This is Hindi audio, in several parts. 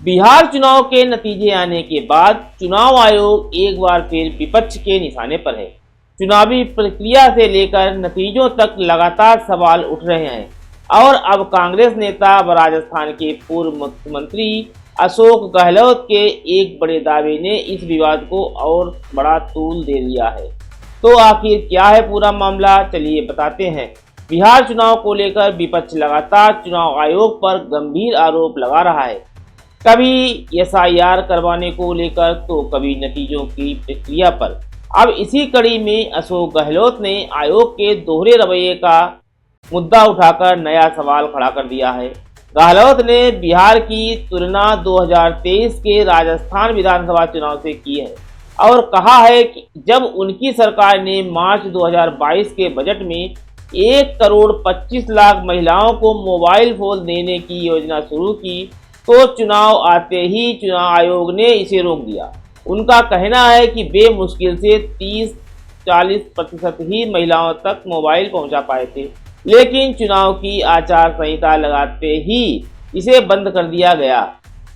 बिहार चुनाव के नतीजे आने के बाद चुनाव आयोग एक बार फिर विपक्ष के निशाने पर है। चुनावी प्रक्रिया से लेकर नतीजों तक लगातार सवाल उठ रहे हैं और अब कांग्रेस नेता व राजस्थान के पूर्व मुख्यमंत्री अशोक गहलोत के एक बड़े दावे ने इस विवाद को और बड़ा तूल दे दिया है। तो आखिर क्या है पूरा मामला, चलिए बताते हैं। बिहार चुनाव को लेकर विपक्ष लगातार चुनाव आयोग पर गंभीर आरोप लगा रहा है, कभी एसआईआर करवाने को लेकर तो कभी नतीजों की प्रक्रिया पर। अब इसी कड़ी में अशोक गहलोत ने आयोग के दोहरे रवैये का मुद्दा उठाकर नया सवाल खड़ा कर दिया है। गहलोत ने बिहार की तुलना 2023 के राजस्थान विधानसभा चुनाव से की है और कहा है कि जब उनकी सरकार ने मार्च 2022 के बजट में 1,25,00,000 महिलाओं को मोबाइल फोन देने की योजना शुरू की तो चुनाव आते ही चुनाव आयोग ने इसे रोक दिया। उनका कहना है कि वे मुश्किल से 30-40% ही महिलाओं तक मोबाइल पहुंचा पाए थे, लेकिन चुनाव की आचार संहिता लगाते ही इसे बंद कर दिया गया।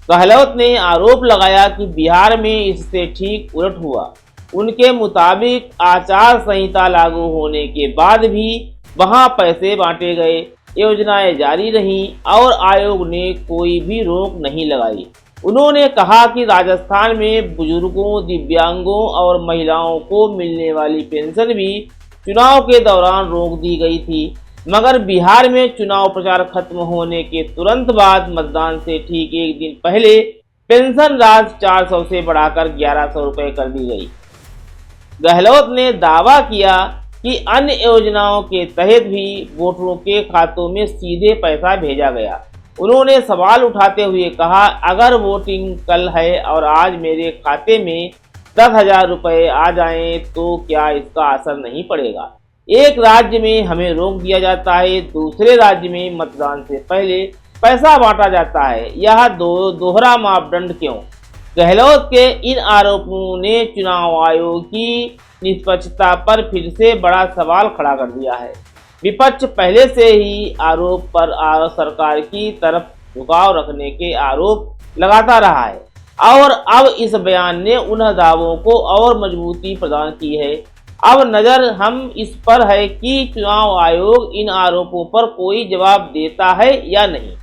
गहलोत ने आरोप लगाया कि बिहार में इससे ठीक उलट हुआ। उनके मुताबिक आचार संहिता लागू होने के बाद भी वहां पैसे बांटे गए, योजनाएं जारी रहीं और आयोग ने कोई भी रोक नहीं लगाई। उन्होंने कहा कि राजस्थान में बुजुर्गों, दिव्यांगों और महिलाओं को मिलने वाली पेंशन भी चुनाव के दौरान रोक दी गई थी, मगर बिहार में चुनाव प्रचार खत्म होने के तुरंत बाद मतदान से ठीक एक दिन पहले पेंशन राशि 400 से बढ़ाकर 1100 रुपये कर दी गई। गहलोत ने दावा किया कि अन्य योजनाओं के तहत भी वोटरों के खातों में सीधे पैसा भेजा गया। उन्होंने सवाल उठाते हुए कहा, अगर वोटिंग कल है और आज मेरे खाते में 10,000 रुपये आ जाएं तो क्या इसका असर नहीं पड़ेगा? एक राज्य में हमें रोक दिया जाता है, दूसरे राज्य में मतदान से पहले पैसा बांटा जाता है, यह दोहरा मापदंड क्यों? गहलोत के इन आरोपों ने चुनाव आयोग की निष्पक्षता पर फिर से बड़ा सवाल खड़ा कर दिया है। विपक्ष पहले से ही आरोप पर सरकार की तरफ झुकाव रखने के आरोप लगाता रहा है और अब इस बयान ने उन दावों को और मजबूती प्रदान की है। अब नजर हम इस पर है कि चुनाव आयोग इन आरोपों पर कोई जवाब देता है या नहीं।